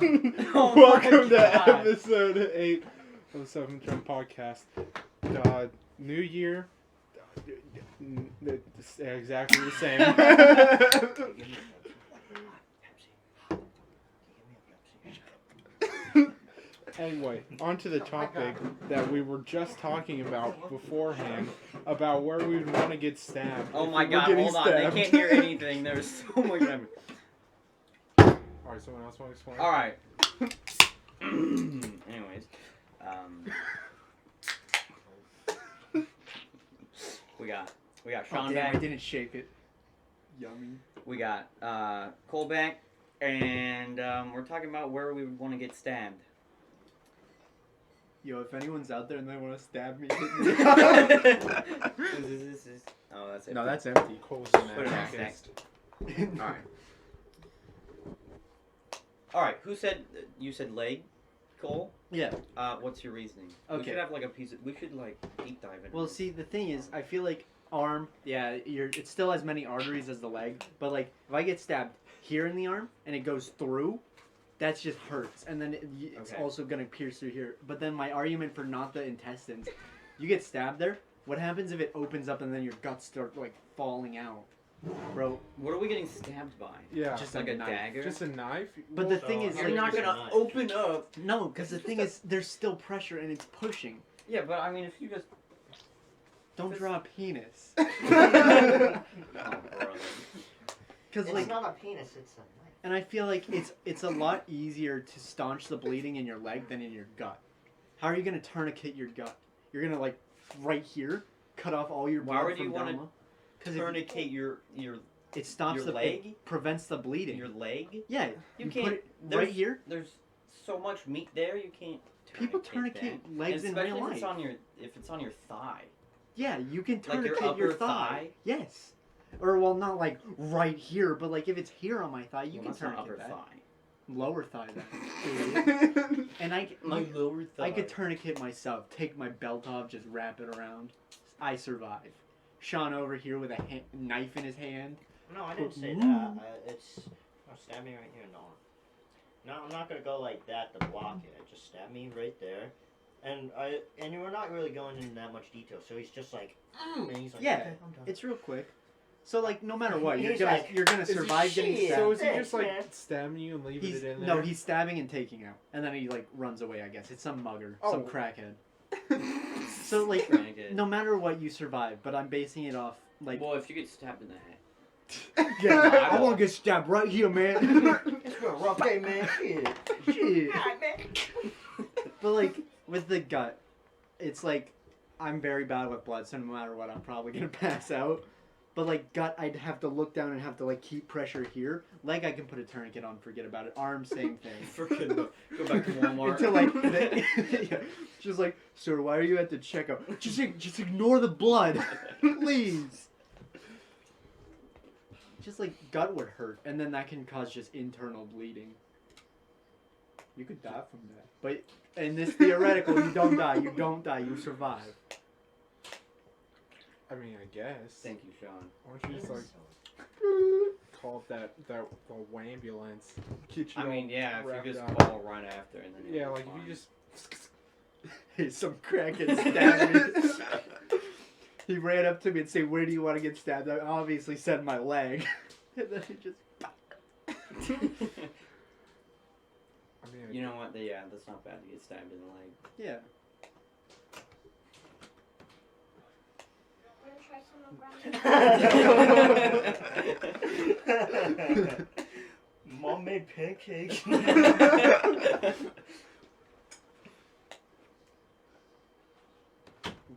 Oh Welcome to God. episode 8 of the 7 Jump Podcast. God, new year. It's exactly the same. Anyway, on to the topic that we were just talking about beforehand, about where we would want to get stabbed. Oh if my we were God, getting hold on. stabbed. They can't hear anything. There's so much happening. Alright, someone else want to explain? Alright. Anyways. We got Sean back. I didn't shape it. Yummy. We got Cole back. And we're talking about where we would want to get stabbed. Yo, if anyone's out there and they want to stab me, hit me. Oh, that's it. No, that's empty. Cole's Put it on stack. Alright. Alright, you said leg, Cole? Yeah. What's your reasoning? Okay. We should have like a piece of, we should like deep dive into Well, this. see, the thing is, I feel like arm, yeah, it still has many arteries as the leg, but like, if I get stabbed here in the arm and it goes through, that just hurts, and then it's Okay. also gonna pierce through here. But then my argument for not the intestines, you get stabbed there, what happens if it opens up and then your guts start like falling out? Bro, What are we getting stabbed by? Yeah. Just Like a knife. dagger? Just a knife? But the thing is, You're like, not gonna open up. no, because the thing is, there's still pressure and it's pushing. Yeah, but I mean, if you just. Don't draw a penis. Oh, brother. Because It's like, not a penis, it's a knife. and I feel like it's a lot easier to staunch the bleeding in your leg than in your gut. How are you gonna tourniquet your gut? You're gonna like right here cut off all your blood Why would from you want down to tourniquet your it stops your the leg? it prevents the bleeding. your leg? Yeah, You you can't. put it right there's- here. There's so much meat there. You can't. People tourniquet tourniquet that. legs in Especially real if it's life. on your thigh. Yeah, you can Like your tourniquet your upper thigh. thigh? Yes. Or well, not like right here, but like if it's here on my thigh, you Well, can that's not tourniquet upper that. thigh. Lower thigh then. And My lower thigh. I could tourniquet myself, take my belt off, just wrap it around. I survive. Sean over here with a knife in his hand. No, I didn't say that. Stab me right here. No, I'm not gonna go like that to block it. Just stab me right there, and you were not really going into that much detail. So he's just like, and he's like, Yeah, okay, I'm done. it's real quick. So like, no matter what, He's like, you're gonna survive getting shit. stabbed. So is he Thanks, just like man. stabbing you and leaving He's it in there? no, he's stabbing and taking out, and then he like runs away. I guess it's some mugger, some Oh. crackhead. So like, Tourniquet. no matter what, you survive. But I'm basing it off like, Well, if you get stabbed in the head. yeah, I eyeball. want to get stabbed right here, man. It's been a rough day, man. Shit. Shit. Alright, man. But like with the gut, it's like I'm very bad with blood, so no matter what, I'm probably gonna pass out. But like gut, I'd have to look down and have to like keep pressure here. Leg, I can put a tourniquet on, forget about it. Arm, same thing. Freaking go back to Walmart. Until like, yeah, just like, sir, why are you at the checkout? Just ignore the blood, please. Just like gut would hurt, and then that can cause just internal bleeding. You could die from that, but in this theoretical, you don't die. You don't die. You survive. I mean, I guess. Thank you, Sean. Why don't you just like call it the ambulance? Get you I mean, all yeah, if wrapped you just up. call right after and then. Yeah, you'll like be if you fine. just. Hey, some crackhead stabbed me. He ran up to me and said, "Where do you want to get stabbed?" I obviously said my leg, and then he just. I mean, You know what? Yeah, that's not bad to get stabbed in the leg. Yeah. Want to try some of Mom made pancakes.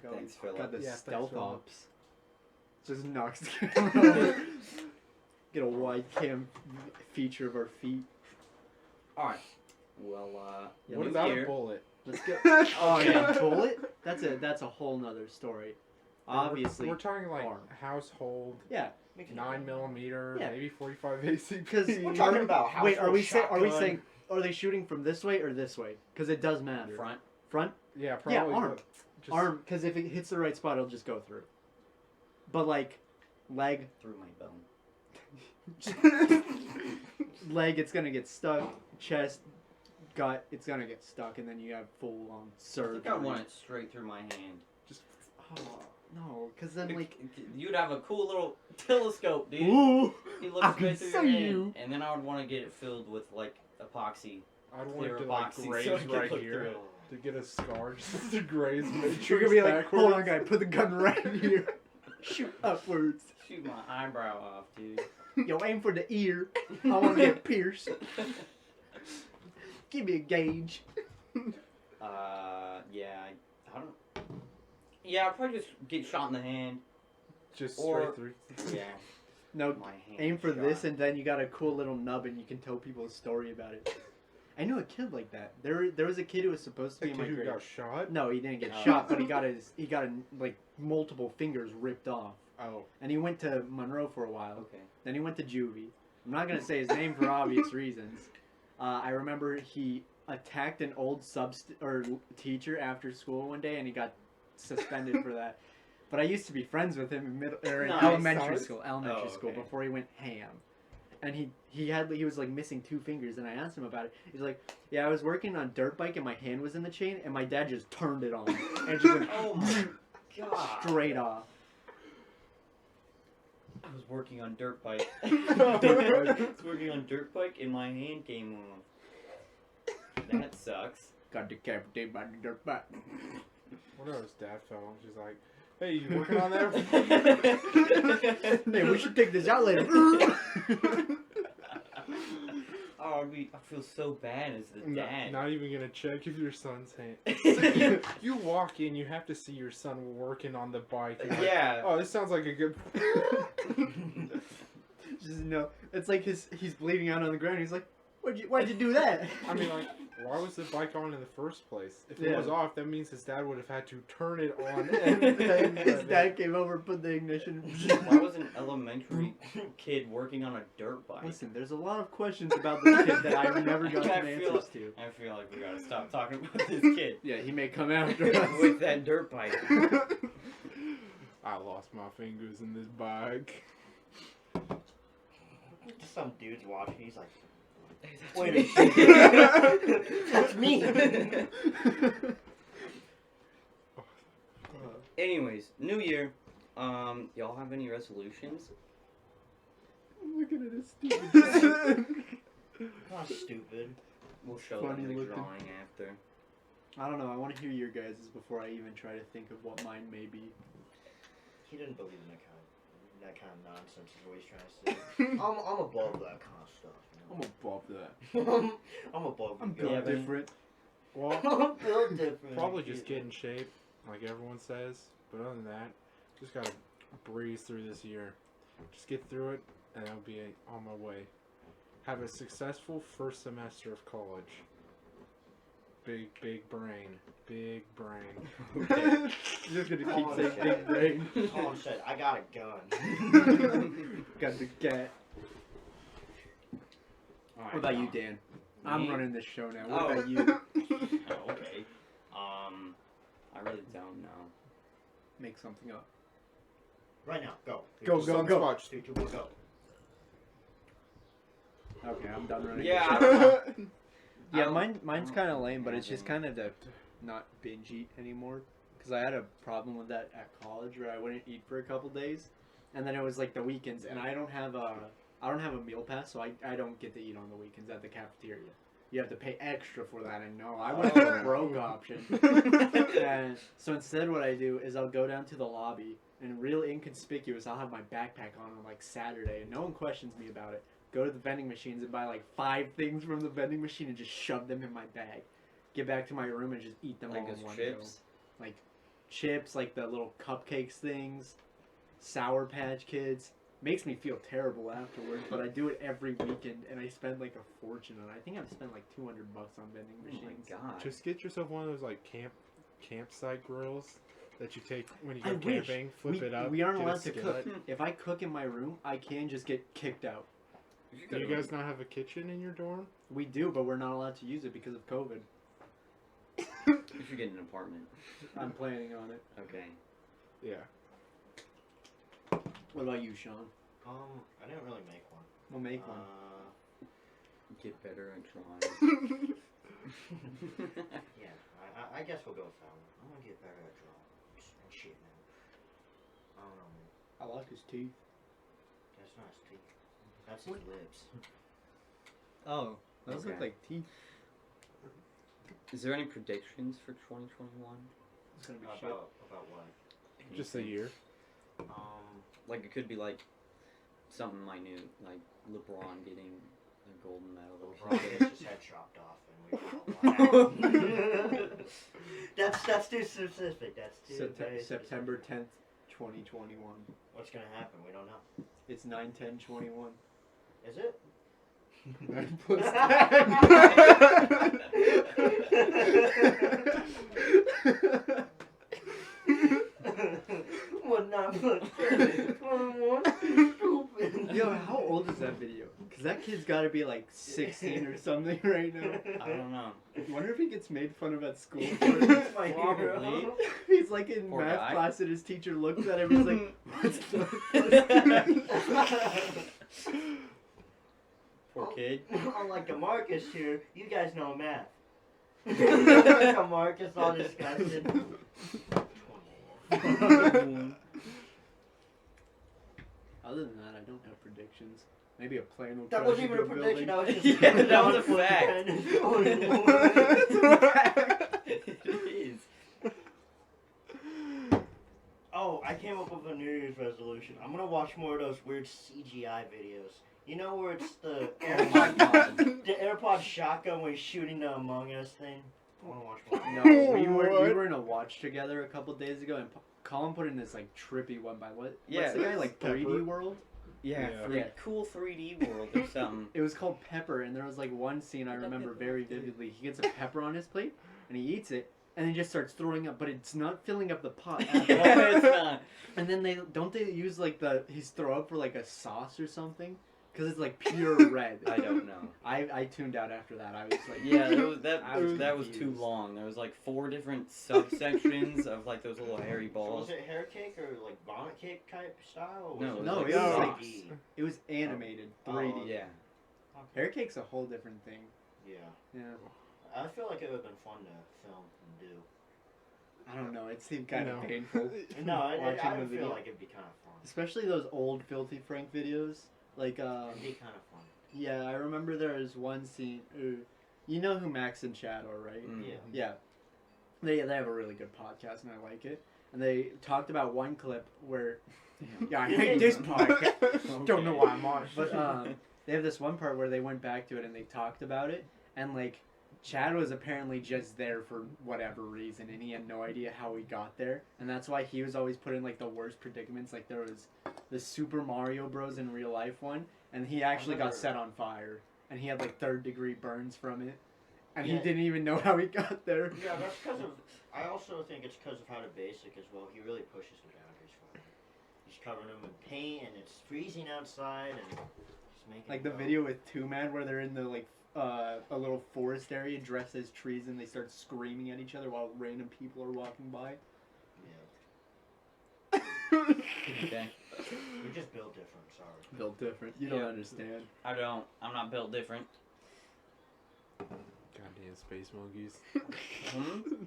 Thanks, Philip. Got the Yeah, thanks, stealth Philip. ops. Just knocks the camera over. Get a wide cam feature of our feet. Alright. Well, Yeah, what new about year. a bullet? Let's go. Oh yeah, bullet. That's a whole nother story. Obviously, we're talking like arm. household Yeah. 9mm, Yeah. maybe 45 ACP. Because We're talking about household wait, are we shotgun. saying are they shooting from this way or this way? Because it does matter. Front. Front. Yeah, probably. Yeah, arm. but just- Arm. Because if it hits the right spot, it'll just go through. But like, leg, Through my bone. leg, it's gonna get stuck. Chest, gut, it's gonna get stuck, and then you have full I surgery. think I want it straight through my hand. Oh no, because then like. You'd have a cool little telescope, dude. Ooh, He I looks can straight through your see hand, you. and then I would want to get it filled with like epoxy. I'd want Clear it to like epoxy graze so I can right look here through it. to get a scar just to graze. You're gonna be like, hold on, guy, put the gun right here. Shoot upwards. Shoot my eyebrow off, dude. Yo, aim for the ear. I want to get pierced. Give me a gauge. Yeah, I don't. Yeah, I'd probably just get shot in the hand. Just or- straight through. Yeah, No, my hand. aim for shot. this, and then you got a cool little nub, and you can tell people a story about it. I knew a kid like that. There was a kid who was supposed to The be in my kid who grade. got shot. No, he didn't get Oh. shot, but he got like multiple fingers ripped off, Oh, and he went to Monroe for a while. Okay. Then he went to juvie. I'm not gonna say his name for obvious reasons. I remember he attacked an old teacher after school one day, and he got suspended for that. But I used to be friends with him in Nice. elementary Nice. school, Oh, school okay. before he went ham. And he was like missing 2 fingers, and I asked him about it. He's like, "Yeah, I was working on dirt bike, and my hand was in the chain, and my dad just turned it on, and just went Oh my god. straight off." I was working on dirt bike. I was working on dirt bike, and my hand came off. That sucks. Got decapitated by the dirt bike. what if his dad fell and she's like, "Hey, you working on that?" Hey, we should take this out later. Oh, I feel so bad as the dad. Not even gonna check if your son's hand. You walk in, you have to see your son working on the bike. and like, Yeah. oh, this sounds like a good. Just it's like he's bleeding out on the ground. He's like, why'd you do that?" I mean, like, why was the bike on in the first place? If it Yeah. was off, that means his dad would have had to turn it on. And His dad came over, put the ignition. Why was an elementary kid working on a dirt bike? Listen, there's a lot of questions about this kid that I've never gotten I feel answers to. I feel like we gotta stop talking about this kid Yeah, he may come after us. with that dirt bike. I lost my fingers in this bike. Some dude's watching. He's like, Wait "Wait a a second, that's me." Anyways, New Year. Y'all have any resolutions? Looking at his stupid. Not stupid. We'll show Funny them the looking. drawing after. I don't know. I want to hear your guys' before I even try to think of what mine may be. He didn't believe in that kind of nonsense. Is what he's trying to say. I'm above that kind of stuff. I'm above that. You know? I'm above. I'm you built Yeah, guys. different. Well, I'm built different. probably just get in shape, like everyone says. But other than that, just gotta breeze through this year. Just get through it, and I'll be on my way. Have a successful first semester of college. Big brain. Big brain. Okay. Just gonna Colin keep saying said- big brain. Colin said, "I got a gun." Got the cat. Alright, What about you, Tom. Dan? I'm Me? running this show now. What Oh. about you? Oh, okay. I really don't know. Make something up. Right now, go. Go, go, go. Sunspot. 3, 2, 1, go. Okay, I'm done running. Yeah, this I show. don't know. Yeah, I don't- mine's I kind of don't lame, but it's have just any. kind of to not binge eat anymore. Because I had a problem with that at college where I wouldn't eat for a couple days, and then it was like the weekends, and I don't have a meal pass, so I don't get to eat on the weekends at the cafeteria. You have to pay extra for that, and no, I went for the Oh. broke option. And so instead, what I do is I'll go down to the lobby, and real inconspicuous, I'll have my backpack on like Saturday, and no one questions me about it. Go to the vending machines and buy like 5 things from the vending machine and just shove them in my bag. Get back to my room and just eat them Like all in those one chips. go. Like chips, like the little cupcakes things, Sour Patch Kids. Makes me feel terrible afterwards, but I do it every weekend, and I spend like a fortune on it. I think I've spent like $200 on vending Oh machines. my god. Just get yourself one of those like campsite grills that you take when you I go wish. camping. Flip it up. We aren't get a allowed to skillet. cook. If I cook in my room, I can just get kicked out. Do you guys not have a kitchen in your dorm? We do, but we're not allowed to use it because of COVID. You should get an apartment. I'm planning on it. Okay. Yeah. What about you, Sean? I didn't really make one. We'll make one. Get better at drawing. Yeah, I guess we'll go with that one. I'm gonna get better at drawing and shit, man. I don't know, man. I like his teeth. That's not his teeth. That's his lips. Oh, those look Okay. like teeth. Is there any predictions for 2021? It's gonna be shit. About what? Just a year. Like, it could be like something minute, like LeBron getting a golden medal. LeBron gets his head chopped off, and we don't know what happened. That's too specific. That's too very September specific. 10th, 2021. What's gonna happen? We don't know. It's 9/10/21. Is it? 9 plus 10. What not plus 21? Stupid. Yo, how old is that video? Because that kid's got to be like 16 or something right now. I don't know. I wonder if he gets made fun of at school. That's my Probably. hero. He's like in Poor math guy. class and his teacher looks at him and he's like, what's the Poor kid. Unlike the Marcus here, you guys know math. The Marcus all disgusted. Other than that, I don't have predictions. Maybe a plane will That crash wasn't even a into prediction. That was just Yeah, that was a fact. building. It is. Oh, I came up with a New Year's resolution. I'm gonna watch more of those weird CGI videos. You know where it's the Oh my god. the AirPod shotgun when he's shooting the Among Us thing? I wanna watch more. No, we were in a watch together a couple days ago, and Colin put in this like trippy one by what's Yeah, the guy like Pepper. 3D World? Yeah, Yeah. cool 3D world or something. It was called Pepper, and there was like one scene I remember very vividly. He gets a pepper on his plate, and he eats it, and he just starts throwing up, but it's not filling up the pot. At all. No, it's not. And then they use like his throw up for like a sauce or something, because it's like pure red. I don't know. I tuned out after that. I was like, Yeah, I was that was too confused. long. There was like 4 different subsections of like those little hairy So balls. was it hair cake or like vomit cake type style? Or No, was it was No, like it was sauce. like it was animated, Oh, 3D. okay. Yeah. Hair cake's a whole different thing. Yeah. Yeah, I feel like it would have been fun to film and do. I don't know. It seemed kind of No. painful. No, I Watching the would video. feel like it'd be kind of fun. Especially those old Filthy Frank videos. Like, It'd be kind of fun. yeah, I remember there was one scene. You know who Max and Chad are, right? Mm. Yeah. Yeah. They have a really good podcast, and I like it. And they talked about one clip where, yeah, I hate this podcast. Don't know why I'm on it, but they have this one part where they went back to it and they talked about it, and like Chad was apparently just there for whatever reason, and he had no idea how he got there, and that's why he was always put in like the worst predicaments. Like there was the Super Mario Bros. In real life one, and he actually got remember- set on fire, and he had like 3rd-degree burns from it, and he Yeah. didn't even know how he got there. Yeah, that's because of. I also think it's because of how the basic as well. He really pushes the boundaries for him. He's covering them in paint, and it's freezing outside, and just making. Like it the go. video with Two Man where they're in the like a little forest area dressed as trees and they start screaming at each other while random people are walking by. Yeah. Okay. We're just built different. Sorry. Built different. You don't Yeah. understand. I don't. I'm not built different. Goddamn space monkeys. Hmm?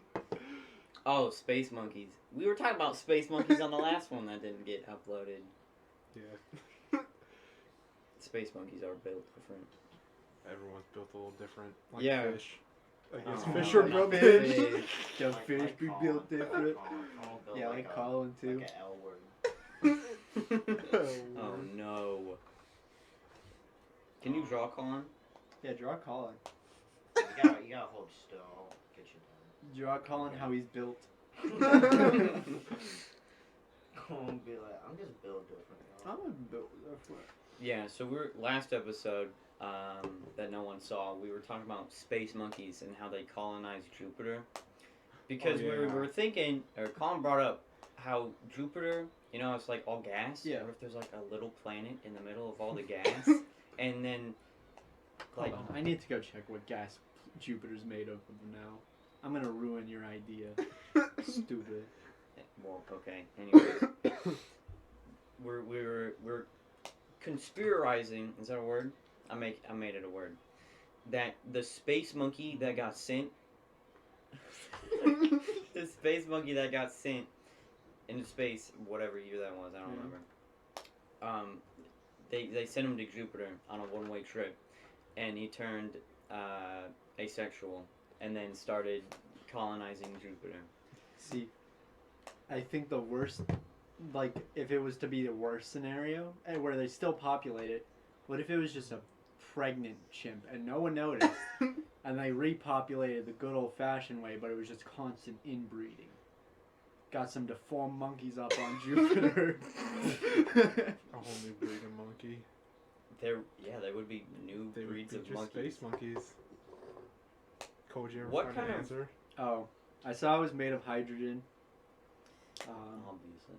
Oh, space monkeys. We were talking about space monkeys on the last one that didn't get uploaded. Yeah. Space monkeys are built different. Everyone's built a little different. Like Yeah. fish. I guess Oh, fish no, are not built fish. different. The Like- fish like be Colin. built different. Colin built Yeah, like Colin too. Like an L word. Oh no. Can you draw, Colin? Yeah, draw Colin. You gotta hold still. I'll get you Draw Colin how he's built. done. Colin be like, I'm just built different. I'm built different. Yeah, so we're last episode that no one saw. We were talking about space monkeys and how they colonized Jupiter. Because Oh, we yeah. were thinking, or Colin brought up how Jupiter, you know, it's like all gas. Yeah. What if there's like a little planet in the middle of all the gas, and then like Hold on, I need to go check what gas Jupiter's made of now. I'm gonna ruin your idea. Stupid. well, okay. Anyways, we're conspirizing. Is that a word? I made it a word. that the space monkey that got sent, the space monkey that got sent into space, whatever year that was, I don't remember. They sent him to Jupiter on a one-way trip, and he turned asexual, and then started colonizing Jupiter. See, I think the worst, like, if it was to be the worst scenario, and where they still populate it, what if it was just a pregnant chimp and no one noticed, and they repopulated the good old-fashioned way, but it was just constant inbreeding? Got some deformed monkeys up on Jupiter. A whole new breed of monkey. There would be new They breeds would of be just monkeys. space monkeys. Cole, did you ever What find kind an of- answer? Oh, I saw it was made of hydrogen. Obviously.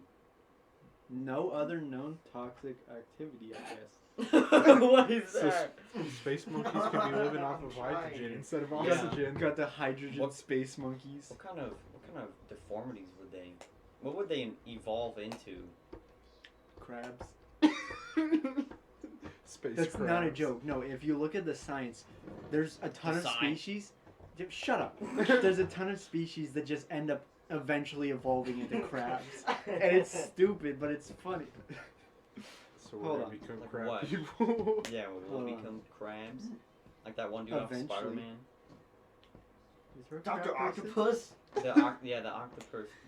No other known toxic activity, I guess. What is So that? Space monkeys could be living off of hydrogen instead of Yeah. oxygen. Got the hydrogen What- space monkeys. What kind of deformities would they? What would they evolve into? Crabs. Space That's not a crabs. joke. No, if you look at the science, there's a ton The of science? species. Shut up. There's a ton of species that just end up eventually evolving into crabs. And it's stupid, but it's funny. So we're Hold gonna on. become Like crab what? people. Yeah, we'll Hold on. become crabs. Like that one dude off Eventually. Spider-Man. Is there a Dr. crab person? Octopus? The octopus.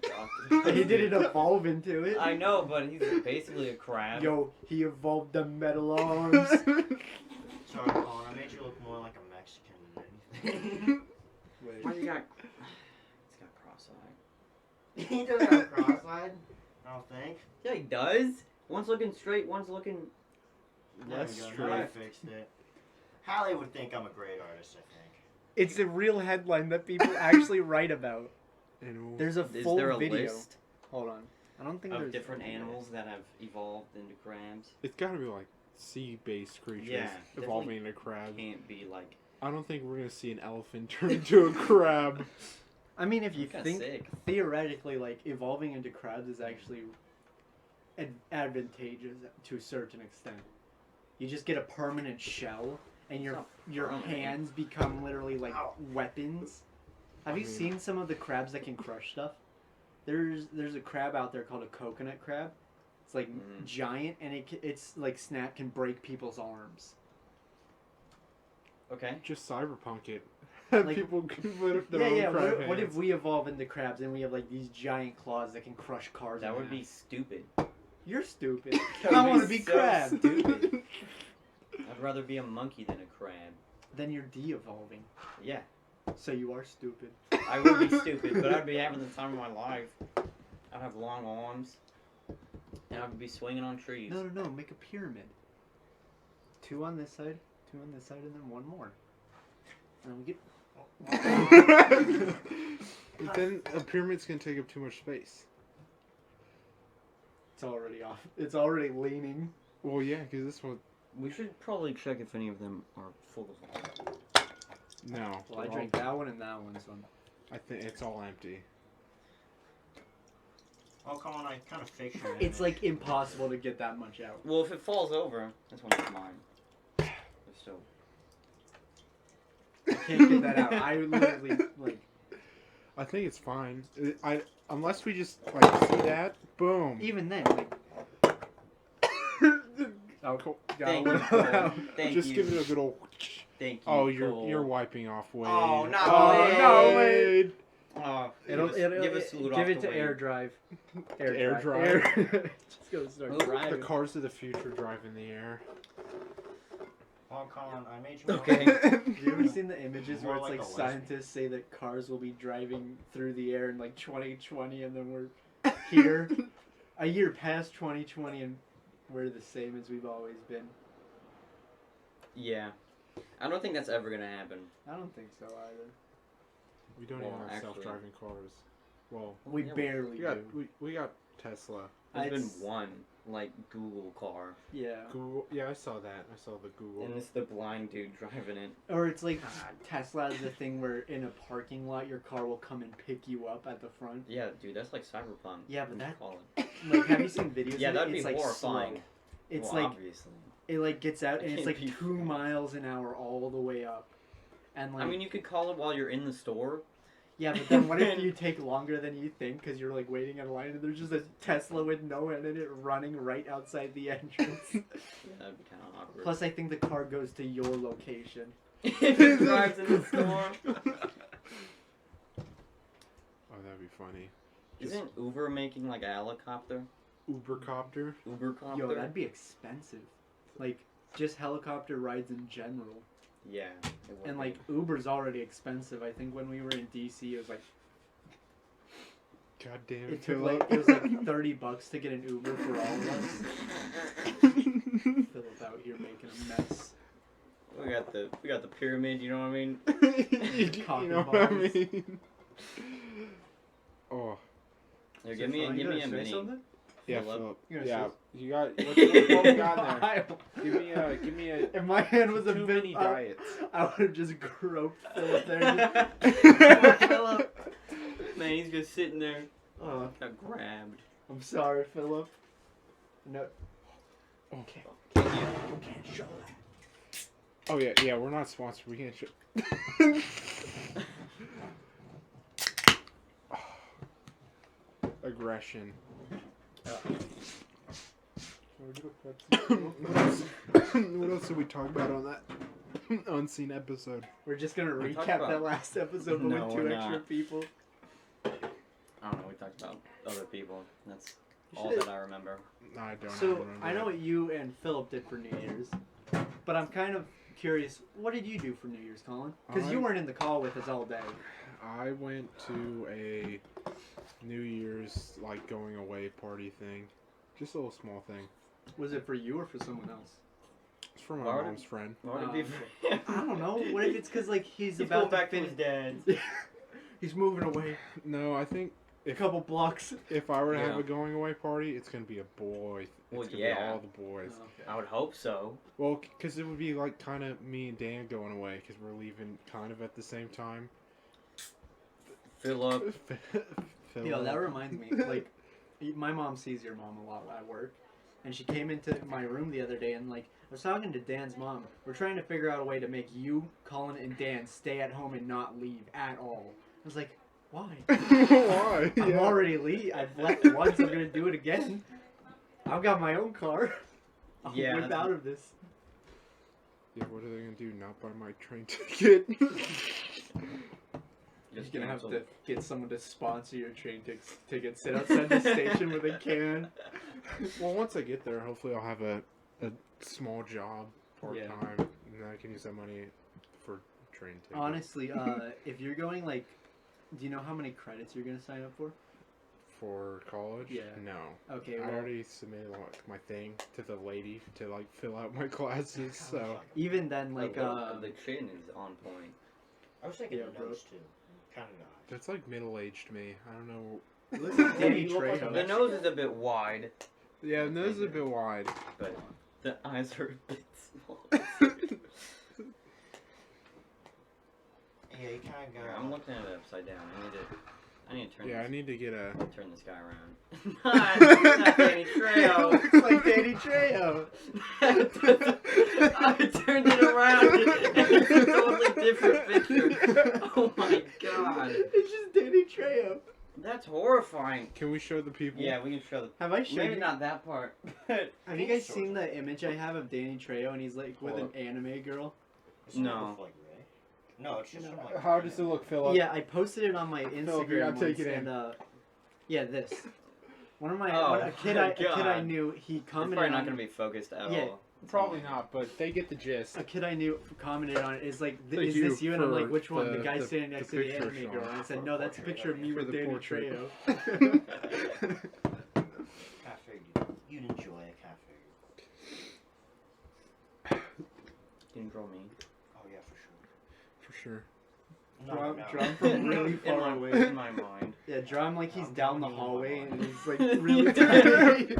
The octopus. He didn't evolve into it. I know, but he's basically a crab. Yo, he evolved the metal arms. Sorry, Colin, I made you look more like a Mexican than anything. Why Wait. you got? He's got cross-eyed. He doesn't have cross-eyed, I don't think. Yeah, he does. One's looking straight. One's looking. There Less we go, straight. now I fixed it. Hallie would think I'm a great artist, I think. It's a real headline that people actually write about. Animals. There's a Is full there a video. list Hold on. I don't think of there's different a video. animals that have evolved into crabs? It's gotta be like sea-based creatures Yeah, evolving definitely into crabs. Can't be like. I don't think we're gonna see an elephant turn into a crab. I mean, if you Kinda think sick. theoretically, like evolving into crabs is actually advantageous to a certain extent. You just get a permanent shell, and your permanent. hands become literally like Ow. weapons. Have you I mean- seen some of the crabs that can crush stuff? There's a crab out there called a coconut crab. It's like Mhm. giant, and it's like snap can break people's arms. Okay. Just cyberpunk it. Like- People can put up their Yeah, own yeah. crab What if hands. we evolve into crabs and we have like these giant claws that can crush cars? That in would be half? stupid. You're stupid. That I would want to be be so crab. stupid. I'd rather be a monkey than a crab. Then you're de-evolving. Yeah, So you are stupid. I would be stupid, but I'd be having the time of my life. I'd have long arms, and I'd be swinging on trees. No. Make a pyramid. 2 on this side, 2 on this side, and then 1 more. And we get. But then a pyramid's gonna take up too much space. It's already off. It's already leaning. Well, yeah, because this one. We should probably check if any of them are full of water. No. Well, I they're drank that one and that one, so. all- I think it's all empty. Oh, Colin, I kind of fixed your It's image. like impossible to get that much out. Well, if it falls over, that's when it's mine. But still. I can't get that out. I literally like. I think it's fine. Unless we just like see that, boom. Even then, like. Oh, Cool. Thank you, no. Cole. Thank Just you. give it a good old. Thank you. Oh, Cole. you're wiping off Wade. Oh, not oh, Wade. no, Wade. Oh, It'll give a salute off give it the to way. air drive. Air drive. Air- Just go start Oh, The driving. cars of the future drive in the air. Oh, Colin, I made you Okay. Have you ever seen the images where More it's like like a lesbian. scientists say that cars will be driving through the air in like 2020 and then we're here a year past 2020 and we're the same as we've always been? Yeah. I don't think that's ever gonna happen. I don't think so either. We don't Well, even have actually- self-driving cars. Well, We Yeah, barely we got do. we got Tesla. There's been It's- one, like, Google car. Yeah. Google. Yeah, I saw that. I saw the Google. And it's the blind dude driving it. Or it's like Tesla has the thing where in a parking lot your car will come and pick you up at the front. Yeah, dude, that's like Cyberpunk. Yeah, but What that- you call it. Like, have you seen videos? Yeah, of that'd it? be It's like horrifying. slow. It's Well, like obviously. it like gets out I and it's can't like be 2 miles an hour all the way up. And like, I mean, you could call it while you're in the store. yeah, but then what if you take longer than you think because you're like waiting in line and there's just a Tesla with no end in it running right outside the entrance? Yeah, that'd be kind of awkward. Plus, I think the car goes to your location. If it drives in the store. Oh, that'd be funny. Isn't Uber making like a helicopter? Ubercopter? Ubercopter? Yo, that'd be expensive. Like, just helicopter rides in general. Yeah. it would And be. like, Uber's already expensive. I think when we were in DC, it was like, God damn it took Philip. like, it was like $30 to get an Uber for all of us. Philip out here making a mess. we got the pyramid. You know what I mean? You know what I mean? Oh. Here, give me a mini. Yeah, Philip. Philip. You gonna Yeah, say- you got what we got there? I- Give me a If my hand was a two bit mini up, diets. I would have just groped Philip there. Philip. Man, he's just sitting there. Oh, Got grabbed. I'm sorry, Philip. No. Okay. Can't you? You can't show that. Oh yeah, we're not sponsored. We can't show. Aggression. What else did we talk about on that unseen episode? We're just gonna We talked recap about- that last episode No, with two we're extra not. people. I don't know. We talked about other people. That's You all should- that I remember. No, I don't. So remember I know that. what you and Philip did for New Year's, but I'm kind of curious. What did you do for New Year's, Colin? Because you I- weren't in the call with us all day. I went to a New Year's like going away party thing, just a little small thing. Was it for you or for someone else? It's for my Why would mom's friend. What would Um, it be for him? I don't know. What if it's because like he's He's about going back to finish. his dad's. He's moving away No, I think a couple blocks. if I were to have Yeah. a going away party, it's gonna be a boy. It's Well, gonna yeah. be all the boys. I would hope so. Well, because it would be like kind of me and Dan going away because we're leaving kind of at the same time. Philip. Yo, that reminds me. Like, my mom sees your mom a lot at work, and she came into my room the other day, and like, I was talking to Dan's mom. We're trying to figure out a way to make you, Colin, and Dan stay at home and not leave at all. I was like, why? Why? I'm Yeah. already I've left once. I'm gonna do it again. I've got my own car. I'll Yeah, whip that's- out of this. Yeah, what are they gonna do? Not buy my train ticket? You're Just gonna have cancel. to get someone to sponsor your train ticket. Sit outside the station with a can. Well, once I get there, hopefully I'll have a small job part Yeah. time, and then I can use that money for train tickets. Honestly, if you're going like, do you know how many credits you're gonna sign up for? For college? Yeah. No. Okay, I well, already submitted like, my thing to the lady to like fill out my classes. So even then, like, the chin is on point. I was thinking Yeah, the bro. nose too. Kind of nice. that's like middle aged me. I don't know. it looks like Danny You look like a Trejo. The nose is a bit wide, Yeah, the nose is a bit wide. but the eyes are a bit small. Yeah, you kind of go. I'm looking at it upside down. I need to turn. Yeah, I this, need to get a. turn this guy around. Not Danny Trejo. Looks like Danny Trejo. I turned it around and it's a totally different picture. Oh my god. It's just Danny Trejo. That's horrifying. Can we show the people? Yeah, we can show the. Have I shown Maybe you? not that part. But Have you guys seen the image I have of Danny Trejo and he's like with an Hold anime girl? Doesn't it No. look like Ray? No, it's just No. from, like, How does it look, Philip? Yeah, I posted it on my Philip, you gotta Instagram take once, it in. and yeah, this. One of my Oh, a kid my I God. knew he it's commented probably not on gonna be focused at Yeah. all. Probably not, but they get the gist. a kid I knew commented on it. Is like, Thank is you this you? And I'm for like, which one? The the- guy the- standing next the to the picture, anime Sean. girl. And I said, no, that's a picture of me For with the Danny portrait. Trejo. I figured you'd enjoy it. I figured. Can you draw me? Oh yeah, for sure. For sure. Draw, No. draw him from really in far my, away. In my mind. Yeah, draw him like he's I'm down the drawing you in my hallway mind. and he's like really tiny.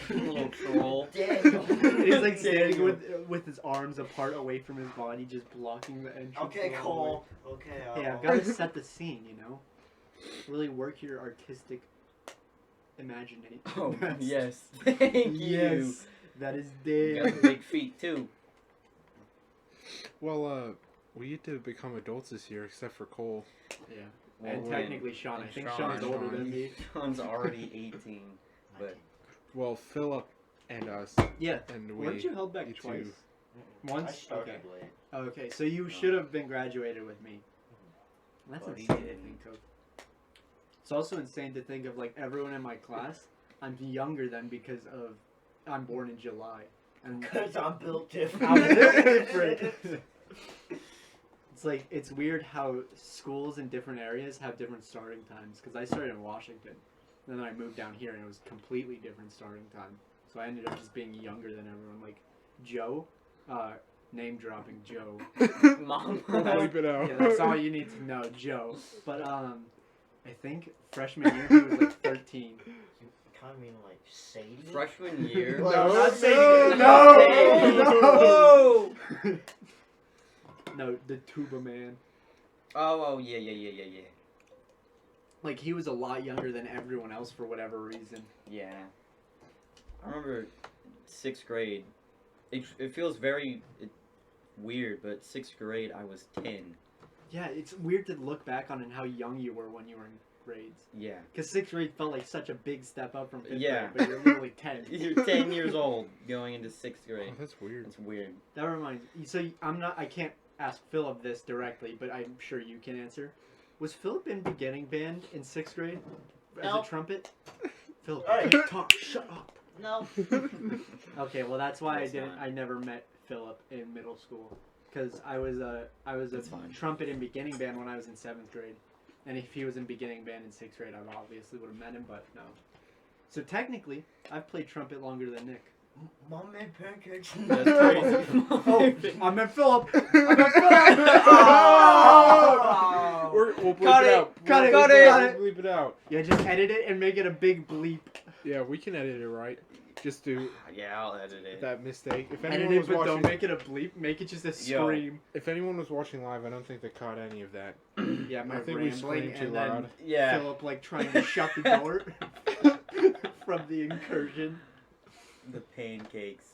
Little troll. Daniel. He's like standing Daniel. with his arms apart away from his body, just blocking the entrance. Okay, to the Cole. Okay. hallway. Hey, I've got to set the scene, you know? Really work your artistic imagination. Oh, That's- yes. Thank you. Yes. That is You Dave. got the big feet, too. Well, We get to become adults this year, except for Cole. Yeah. Well, And when- technically Sean. I and think Sean- Sean's older than me. Sean's already 18, but Well, Philip and us, Yeah. and we. Weren't you held back you twice? two. Once? I started Okay. late. Okay, so you should have been graduated with me. That's But he insane to didn't. think of. It's also insane to think of like everyone in my class. I'm younger than because of I'm born in July, and Because I'm built different. I'm built different. It's like it's weird how schools in different areas have different starting times. Because I started in Washington, and then I moved down here, and it was completely different starting time. So I ended up just being younger than everyone. Like Joe, name dropping Joe. Mom. Bleep it out. Yeah, that's all you need to know, Joe. But I think freshman year he was like 13. Kind of mean like Sadie. Freshman year. No, Well, not no, Sadie. no, No. No, the tuba man. Oh, yeah. Like he was a lot younger than everyone else for whatever reason. Yeah. I remember 6th grade. It feels very weird, but 6th grade I was 10. Yeah, it's weird to look back on and how young you were when you were in grades. Yeah. Because 6th grade felt like such a big step up from 5th Yeah. grade, but you're literally 10. You're 10 years old going into 6th Oh, grade. that's weird. It's weird. That reminds me. So I can't ask Philip this directly, but I'm sure you can answer. Was Philip in beginning band in 6th grade as No. a trumpet? Philip, Hey. you can't talk. Shut up. No. Okay, well that's why That's fine. I never met Philip in middle school because I was a That's fine. trumpet in beginning band when I was in 7th grade, and if he was in beginning band in 6th grade, I obviously would have met him, but no. So technically, I've played trumpet longer than Nick. Mom made pancakes. That's crazy. Oh, I meant Philip. Oh! We'll bleep Cut it it. out. Cut it. Cut We'll it. bleep it out. Yeah, just edit it and make it a big bleep. Yeah, we can edit it, right? Just do Yeah, I'll edit it. that mistake. If Edit anyone it, was but watching, don't make it a bleep. Make it just a Yo. scream. if anyone was watching live, I don't think they caught any of that. Yeah, my I think we rambling, screamed too and then loud. Yeah. Philip like trying to shut the door from the incursion. The pancakes.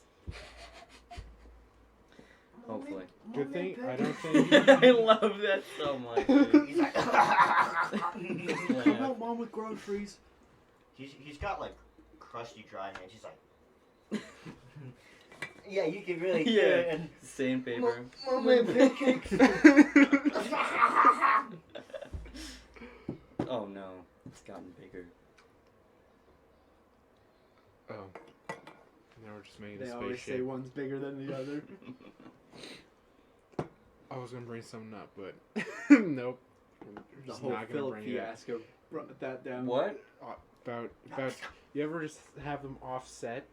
Hopefully. Good thing I don't think. I love that so much. Dude. He's like. Come out, Mom, with groceries. He's got like crusty dry hands. He's like. Yeah, you can really hear it. Yeah. And Sandpaper. Mom made pancakes. Oh no, it's gotten bigger. Oh. Now we're just making They a always say spaceship. one's bigger than the other. I was gonna bring something up, but nope. The Just whole not gonna Philip bring it up. fiasco brought that down. What? About you ever just have them offset?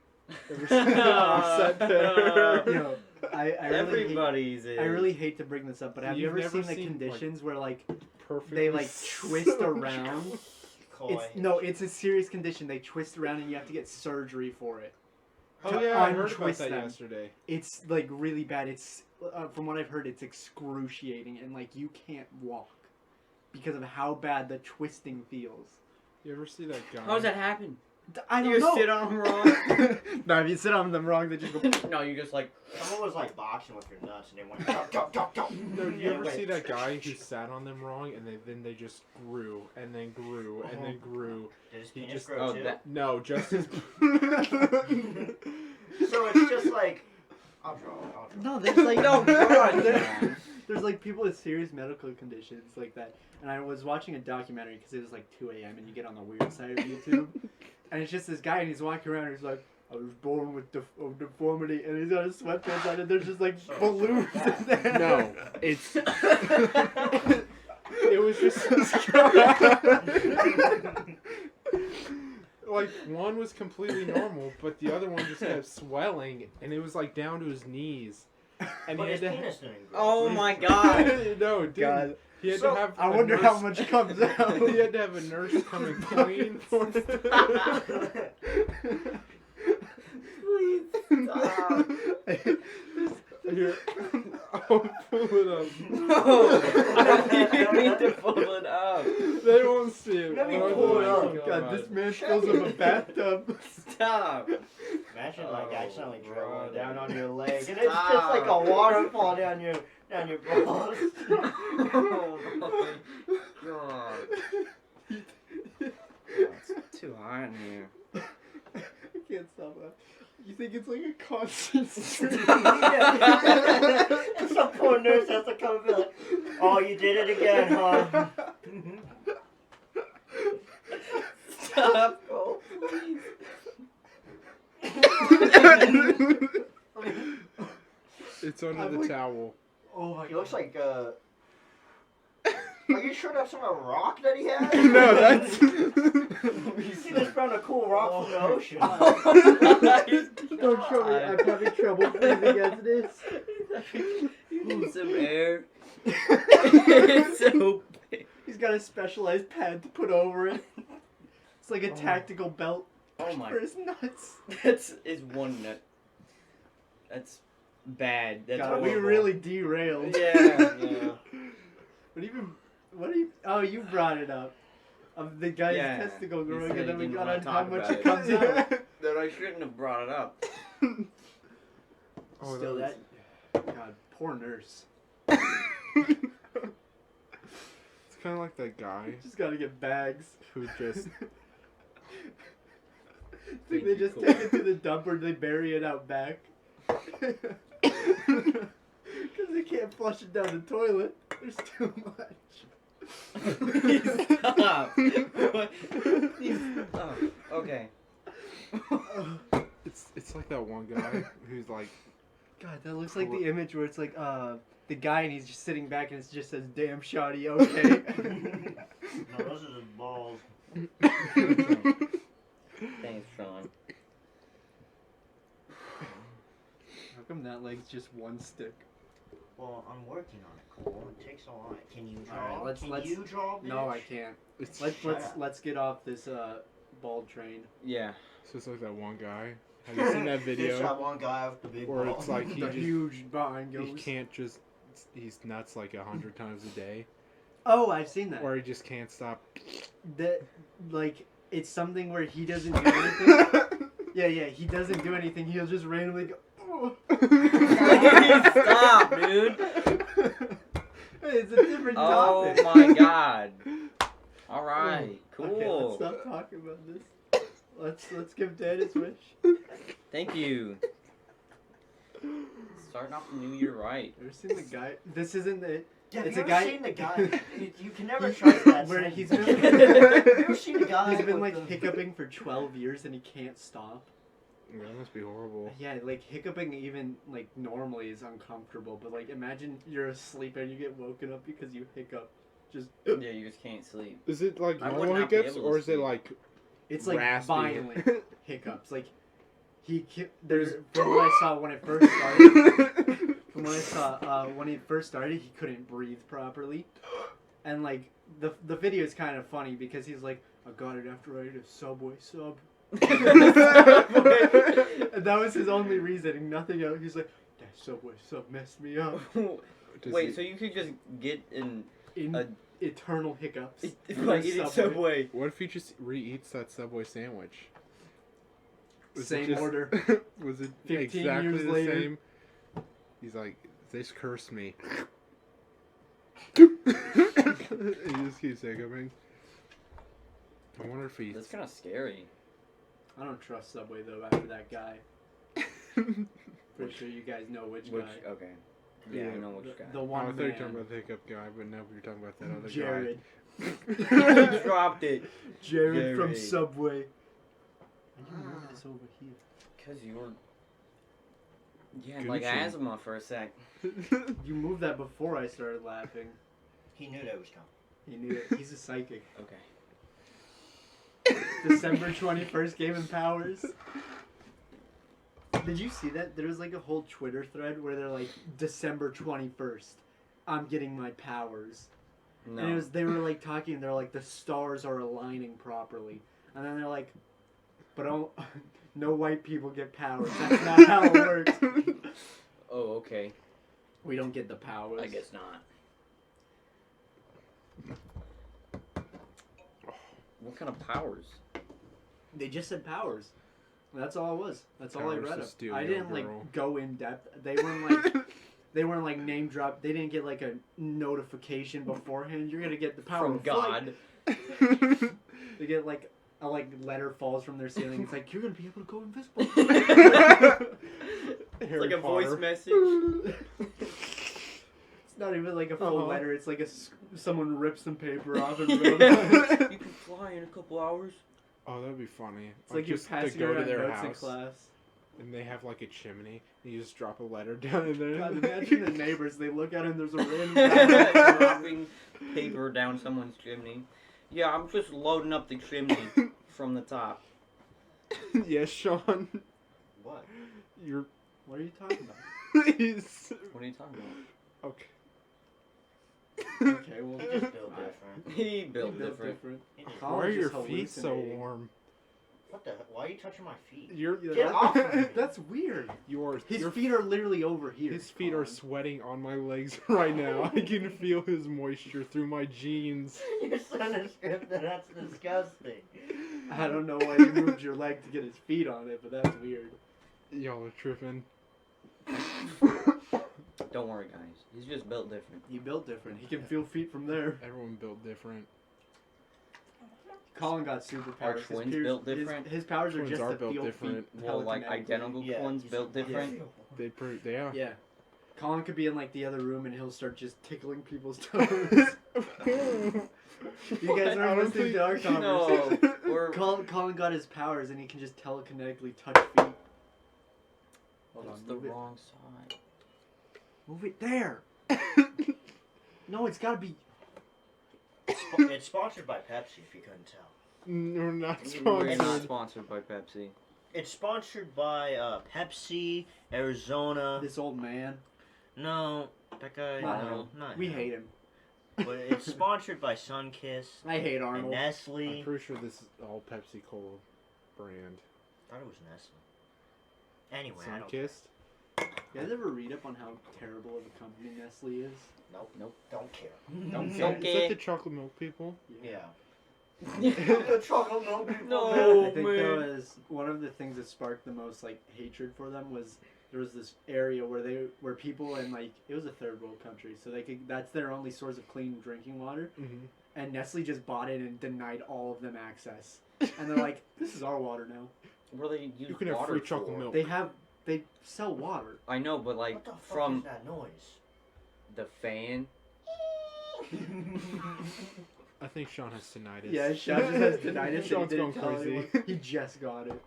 Ever seen them offset there? Yo, I really Everybody's hate, I really hate to bring this up, but have you You've ever never seen the seen, like, conditions where like Perfectly. they like twist around? Coy. It's a serious condition. They twist around and you have to get surgery for it. Oh to yeah, I heard about untwist that them. yesterday. It's like really bad. It's from what I've heard, it's excruciating and like you can't walk because of how bad the twisting feels. You ever see that guy? How does that happen? I don't You know. sit on them wrong? No, if you sit on them wrong, they just go. No, you just like. Someone was like boxing with your nuts and they went chop chop chop chop. No, you ever Wait. see that guy who sat on them wrong and then they just grew and then grew and then grew? Did his He penis just- grow Oh, too? that. No, just his. So it's just like. I'll draw it. No, there's like No, God, there's like people with serious medical conditions like that. And I was watching a documentary because it was like 2 a.m. and you get on the weird side of YouTube, and it's just this guy and he's walking around and he's like, I was born with deformity, and he's got his sweatpants on and there's just like So balloons bad. in there. No, it's. It was just. Like one was completely normal, but the other one just kept swelling, and it was like down to his knees. And But he his had to. penis didn't grow. Oh my God. No, it didn't. God, He had So, to have. I a wonder nurse- how much comes out. He had to have a nurse come and clean for it. Please stop. Here, I'll pull it up. No. You need to pull it up. They won't see it. Let me Oh pull my it up. God. God, this man fills up a bathtub. Stop. Imagine like accidentally Oh, dribbling brother. down on your leg, and it's just like a waterfall down your balls. Oh my god. It's too hot in here. I can't stop that. You think it's like a constant stream? Some poor nurse has to come and be like, "Oh, you did it again, huh?" Stop. Oh, please. It's under I'm the like- towel. Oh my He looks like Are you sure that's from a rock that he has? No, that's. You see this from a cool rock from the ocean. Don't show me. I'm having trouble breathing as it is. You need some air. It's so big. He's got a specialized pad to put over it. It's like a tactical belt Oh my. for his nuts. That's is one nut. That's bad. That's God, we horrible. really derailed. Yeah. Yeah. But even, what do you? Oh, you brought it up. Of the guy's Yeah, testicle he growing, said and then he we didn't got wanna on how talk much about it it. comes out. That I shouldn't have brought it up. Oh, Still, that God, poor nurse. It's kind of like that guy Just gotta get bags. who just. Think they just take it to the dump or they bury it out back. Because they can't flush it down the toilet. There's too much. Please stop. Please stop. Okay. It's like that one guy who's like. God, that looks like the image where it's like the guy and he's just sitting back and it just says "damn shoddy." Okay. No, those are just balls. Thanks, Sean. How come that leg's just one stick? Well, I'm working on it, Cole. It takes a lot. Can you draw? Alright, let's- Can let's- you draw, bitch? No, I can't. It's Let's get off this bald train. Yeah. it's just like that one guy. Have you seen that It's video that one guy with the big where ball. it's like he The just huge behind he goes. can't just he's nuts like 100 times a day, Oh, I've seen that. or he just can't stop. That like it's something where he doesn't do anything. Yeah, he doesn't do anything. He'll just randomly go. Oh. Please stop, dude. It's a different Oh topic. my god. All right. Okay, let's Cool. stop talking about this. Let's give Dad his wish. Thank you. Starting off the new year right. Ever seen the guy? This isn't it. Yeah, It's have a you ever guy- seen the guy? You can never trust that. Where sentence. he's Have been- you ever seen the guy? He's been with like the- hiccuping for 12 years and he can't stop. That must be horrible. Yeah, like hiccuping even like normally is uncomfortable, but like imagine you're asleep and you get woken up because you hiccup. Just Yeah, you just can't sleep. Is it like I would normal not be hiccups, able to or is it sleep. like it's like raspy? violent hiccups. Like there's from what I saw when it first started. From what I saw when it first started, he couldn't breathe properly, and like the video is kind of funny because he's like, I got it after I ate a Subway sub. And that was his only reasoning, nothing else. He's like, that Subway sub messed me up. Does Wait, he- so you could just get in Eternal hiccups. by eating Subway? What if he just re-eats that Subway sandwich? Was it Same just- order. Was it 15 exactly years the later. same? He's like, this cursed me. He just keeps hiccuping. I wonder if he. That's kind of scary. I don't trust Subway though after that guy. Pretty sure you guys know which Which guy. okay. Yeah, Yeah. I know which guy. The Oh, I one thought you were man. talking about the hiccup guy, but no, you're talking about that other Jared. You dropped it. Jared from Jared. Subway. I didn't move this over here. Cause you were. Yeah, Gucci. like asthma for a sec. guy. You moved that before I started laughing. He knew that was coming. He knew it. He's a psychic. Okay. December 21st, Game and Powers. Did you see that? There was like a whole Twitter thread where they're like, December 21st, I'm getting my powers. No. And it was, they were like talking, they're like, the stars are aligning properly. And then they're like, but no white people get powers. That's not how it works. Oh, okay. We don't get the powers. I guess not. What kind of powers? They just said powers. That's all it was. That's all I Powers read to up. steal I your didn't girl. like go in depth. They weren't like name drop. They didn't get like a notification beforehand. You're gonna get the power From of flight. God. They get like a letter falls from their ceiling. It's like you're gonna be able to go invisible. It's Harry like a Potter. voice message. It's not even like a full Uh-huh. letter. It's like someone ripped some paper off and wrote You it. can fly in a couple hours. Oh, that'd be funny. It's like you're just passing to go to around their notes in house class. and they have like a chimney. And you just drop a letter down in there. God, imagine the neighbors. They look at it and there's a random guy. Dropping paper down someone's chimney. Yeah, I'm just loading up the chimney from the top. Yes, Sean. What? You're. What are you talking about? Please. What are you talking about? Okay. Okay, well, He just built different. He built built different. He just- Colin Why are was your just feet so hallucinating. warm? What the? Why are you touching my feet? You're. Get off of me. That's weird. His your feet are literally over here. His feet are Colin. sweating on my legs right now. I can feel his moisture through my jeans. Your son is scripted. That's disgusting. I don't know why you moved your leg to get his feet on it, but that's weird. Y'all are tripping. Don't worry, guys. He's just built different. He built different. He can feel feet from there. Everyone built different. Colin got superpowers. Are His twins peers- built different? His powers are Twins just are to built feel different. feet. Well, like telekinetically. identical Yeah, twins he's- built different. They are. Yeah. Colin could be in like the other room and he'll start just tickling people's toes. You guys I are don't listening to our think- conversation. No, we're Colin got his powers and he can just telekinetically touch feet. Hold That's on, the move it. wrong side. Move it there. No, it's gotta be. It's sponsored by Pepsi, if you couldn't tell. We're not We're not sponsored. sponsored by Pepsi. It's sponsored by Pepsi, Arizona. This old man. No, that guy. Not no, him. not We him. hate him. But it's sponsored by Sunkiss I hate and Arnold. Nestle. I'm pretty sure this is all Pepsi Cola brand. I thought it was Nestle. Anyway, I don't. Sunkissed? You guys ever read up on how terrible of a company Nestle is? Nope. Don't care. Don't Is care. that the chocolate milk people? Yeah. The chocolate milk people. No. I think man. that was one of the things that sparked the most like hatred for them was there was this area where people in like it was a third world country, so that's their only source of clean drinking water, Mm-hmm. and Nestle just bought it and denied all of them access, and they're like, this is our water now. What do they use You can have water free chocolate for? milk. They sell water. I know, but like What the fuck from is that noise? the fan. I think Sean has tinnitus. Yeah, Sean just has tinnitus. And he Sean's didn't going tell crazy. anyone. He just got it.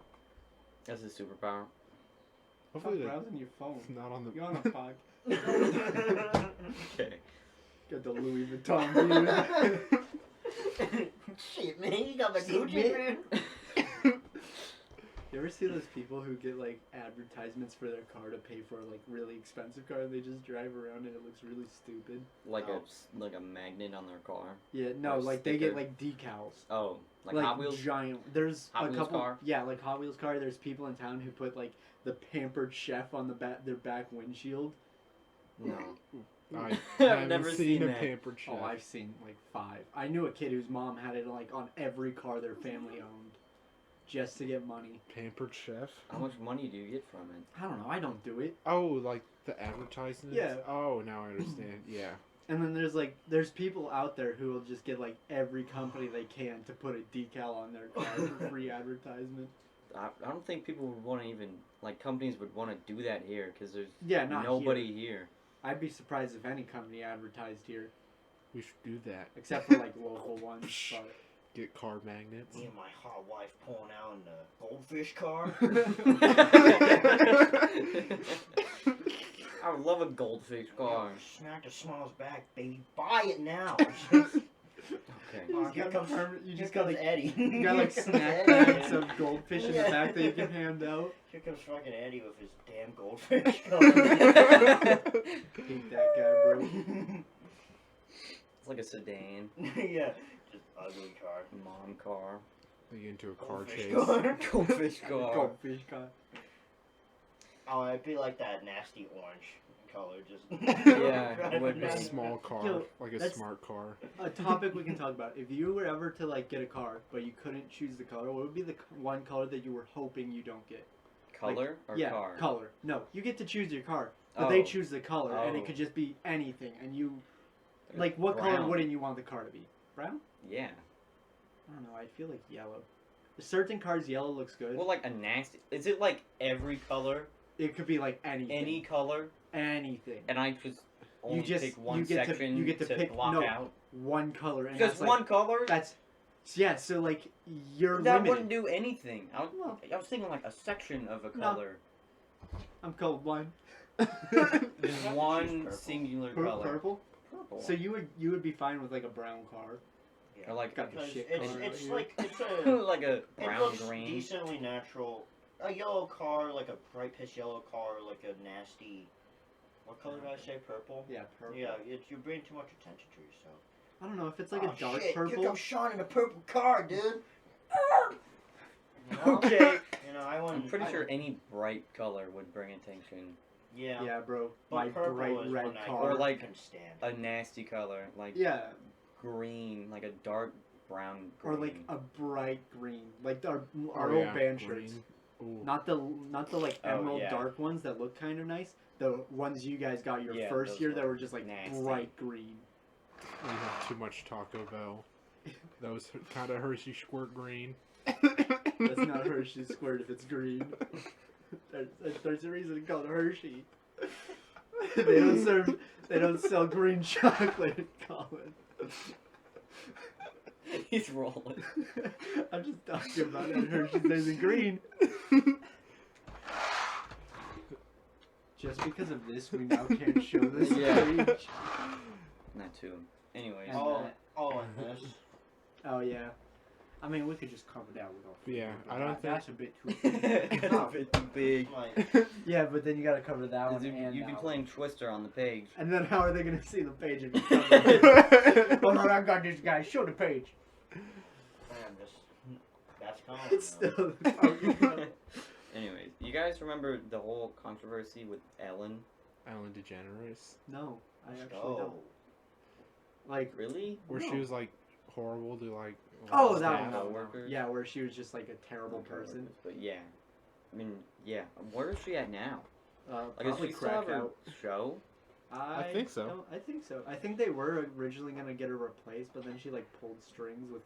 That's his superpower. Stop Hopefully browsing your phone. it's not on the. You're on a podcast. Okay. Got the Louis Vuitton view. Shit, man, you got my Shit, Gucci, man. man. You ever see those people who get like advertisements for their car to pay for like really expensive car and they just drive around and it looks really stupid? Like No. a magnet on their car. Yeah, no, Or like they get sticker. like decals. Oh, like Hot Wheels. Giant. There's Hot a Wheels couple. car? Yeah, like Hot Wheels car. There's people in town who put like the Pampered Chef on their back windshield. No. I I've haven't never seen seen a that. pampered chef. Oh, I've seen like 5. I knew a kid whose mom had it like on every car their family owned, just to get money. Pampered chef? How much money do you get from it? I don't know. I don't do it. Oh, like the advertisements? Yeah. Oh, now I understand. Yeah. And then there's people out there who will just get like every company they can to put a decal on their car for free advertisement. I don't think people would want to even like companies would want to do that here because there's Yeah, not nobody here. here. I'd be surprised if any company advertised here, We should do that. except for like local ones. But Get car magnets. Me and my hot wife pulling out in the goldfish car. I would love a goldfish car. Smack the smiles back, baby. Buy it now. Okay. You just Here got comes- you Here just got comes like Eddie. you got like Here comes snack Eddie. bags of goldfish in the Yeah. back that you can hand out. Here comes fucking Eddie with his damn goldfish car. Hate that guy, bro. It's like a sedan, Yeah, just ugly car. mom car, They get into a car Goldfish chase. car. goldfish car. Goldfish car. Oh, it'd be like that nasty orange color, just. Yeah, it would A be. small car, Yo, like a that's- smart car. A topic we can talk about. If you were ever to like get a car, but you couldn't choose the color, what would be the one color that you were hoping you don't get? Color or Yeah, car? color. No, you get to choose your car, but they Oh. choose the color, and it Oh. could just be anything. And you, like, what color Brown. wouldn't you want the car to be? Brown? Yeah. I don't know. I feel like yellow. Certain cars, yellow looks good. Well, like a nasty. Is it like every color, It could be like anything. any color, anything. and I just only just- pick one you get to- section you get to pick- block no. out? One color, and Just that's one like, color? That's yeah. So like you're That limited. wouldn't do anything. Well, I was thinking like a section of a No. color. I'm colorblind. Just one purple. singular color. Purple. Purple. So you would be fine with like a brown car. Or like Got the Because shit it's color out it's here. like it's a. like a It brown looks green. decently natural. A yellow car, like a bright piss yellow car, like a nasty. What color did I say? Purple. Yeah, purple. Yeah, you're bringing too much attention to yourself. I don't know if it's like Oh, a dark shit, purple. Here comes Sean in a purple car, dude. You know? Okay. You know, I I'm wouldn't. pretty I sure wouldn't- any bright color would bring attention. Yeah. Yeah, bro. But My purple bright is red one I car. Or like can stand. A nasty color, like yeah, green, like a dark brown green. or like a bright green, like our Oh, old yeah, band green. shirts. Ooh. Not the like Oh, emerald yeah. dark ones that look kind of nice. The ones you guys got your Yeah, first those year that were were just like nasty. bright green. We have too much Taco Bell. That was kind of Hershey squirt green. That's not Hershey squirt if it's green. There's a reason to call it Hershey. They don't sell green chocolate in Colin. He's rolling. I'm just talking about that Hershey's isn't green. Just because of this, we now can't show this Yeah. page. Not too. Anyways. And Oh, that. and this. Oh yeah. I mean, we could just cover that with all. Yeah, but I don't think- that's a bit too. big. It's a bit too big. Like, Yeah, but then you gotta cover that one You'd and be that one. playing Twister on the page. And then how are they gonna see the page if you cover it? Oh no, I got this guy. Show the page. man, that's common. It's still the Taco Bell. Anyways, you guys remember the whole controversy with Ellen? Ellen DeGeneres, No, I actually Oh. don't. Like, Really? where she No. was like horrible to like. oh, that staff. one. No, no. coworkers? Yeah, where she was just like a terrible person. But yeah. I mean, yeah. Where is she at now? Like, Probably does she still have cracked her out. show? I think so. I think so. I think they were originally gonna get her replaced, but then she like pulled strings with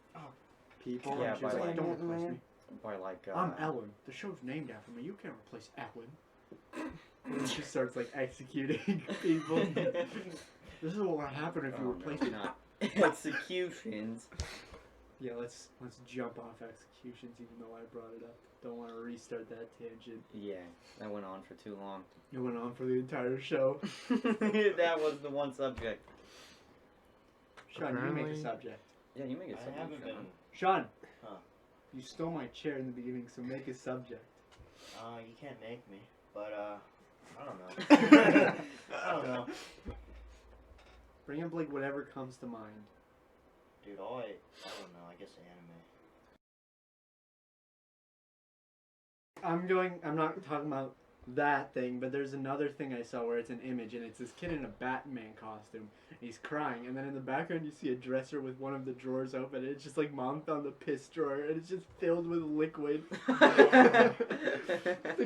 people, Yeah, and she was by, like, like- "Don't replace me. By like, I'm Ellen. The show's named after me. You can't replace Ellen." And then she starts like executing people. This is what would happen if you replace me. not executions. Yeah, let's jump off executions, even though I brought it up. Don't want to restart that tangent. Yeah, that went on for too long. It went on for the entire show. That was the one subject. Sean, you make a Apparently- subject. Yeah, you make it I subject. haven't Sean. been. Sean, Huh. you stole my chair in the beginning, so make a subject. You can't make me. But I don't know. I don't know, Bring up like whatever comes to mind. dude. I don't know. I guess anime. I'm not talking about that thing, but there's another thing I saw where it's an image and it's this kid in a Batman costume. He's crying, and then in the background you see a dresser with one of the drawers open. And it's just like mom found the piss drawer, and it's just filled with liquid. The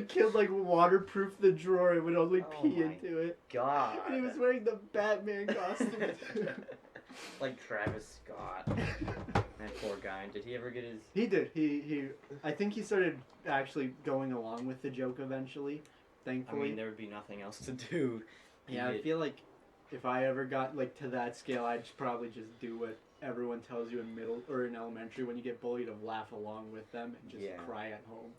kid like waterproofed the drawer and would only Oh pee my into it. God. And he was wearing the Batman costume. Like Travis Scott. That poor guy. Did he ever get his? He did. He. I think he started actually going along with the joke eventually. I Thankfully. mean, there would be nothing else to do. Yeah, I feel like if I ever got like to that scale, I'd probably just do what everyone tells you in middle or in elementary when you get bullied, of laugh along with them and just Yeah. cry at home.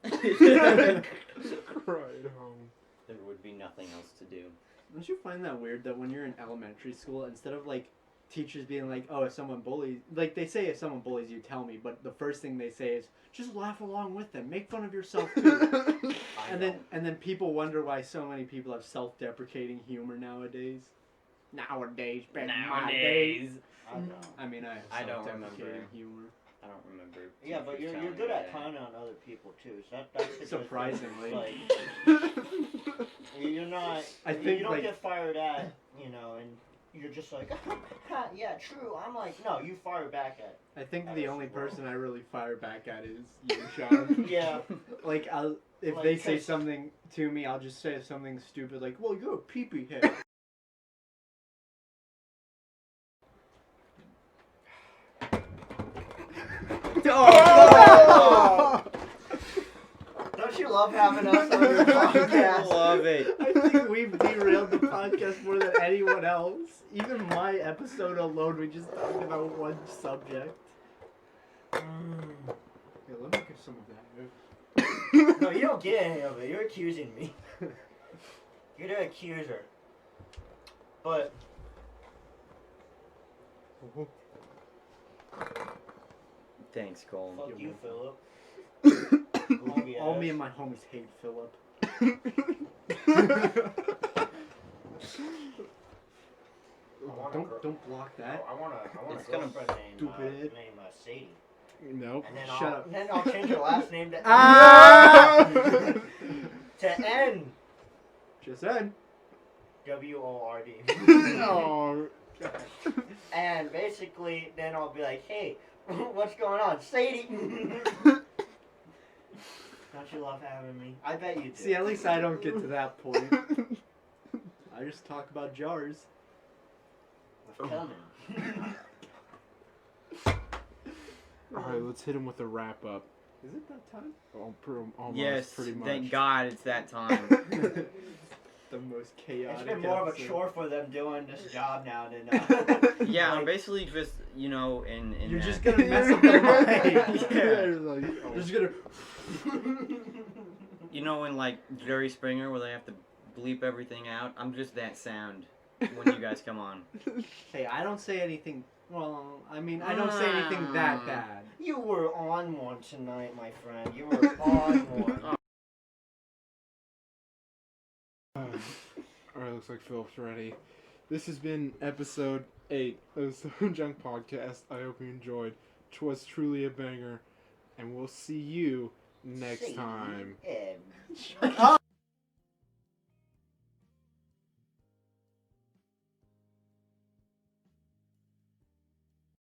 Cry at home. There would be nothing else to do. Don't you find that weird that when you're in elementary school, instead of like teachers being like, "Oh, if someone bullies," like they say, "If someone bullies you, tell me," but the first thing they say is, "Just laugh along with them, make fun of yourself too." And then people wonder why so many people have self-deprecating humor nowadays. Nowadays, back in my days. Nowadays. I don't know. I mean, I have I don't self-deprecating remember. humor. I don't remember. Yeah, but teachers you're telling good me at that. clowning on other people too. So that's the good thing. Surprisingly. Like you're not. I you think, don't like- get fired at, and you're just like, yeah, true. I'm like, no, you fire back at. I think the only person I really fire back at is you, Sean. Yeah. Like, if Like, they say 'cause- something to me, I'll just say something stupid like, well, you're a pee-pee head. Oh! Don't you love having us on your I podcast? love it. I think we've derailed the podcast more than anyone else. Even my episode alone, we just talked about one subject. Here, let me get some of that. No, you don't get any of it. You're accusing me. You're the accuser. But Thanks, Cole. fuck you, Philip. All me and my homies hate Philip. Don't block that. I want It's a gonna- girlfriend named Stupid. Sadie. Nope. And then Shut up. Then I'll change her last name to Ah! to N Just said. WORD. Oh. And basically, then I'll be like, hey, what's going on, Sadie? Don't you love having me? I bet you do. See, at least I don't get to that point. I just talk about jars. With Kelvin. All right, let's hit him with a wrap up. Is it that time? Almost, Yes, pretty much. thank God it's that time. The most chaotic. It's been more of a episode. chore for them doing this job now than. Yeah, I'm like, basically just, in You're that. just gonna mess up their mind. Yeah. You're just gonna. In like Jerry Springer where they have to bleep everything out. I'm just that sound when you guys come on. Hey, I don't say anything. Well, I mean, I don't say anything that bad. You were on one tonight, my friend. You were on one. Alright, looks like Philip's ready. This has been episode 8 of the Junk Podcast. I hope you enjoyed. 'Twas truly a banger. And we'll see you next time. Shut up.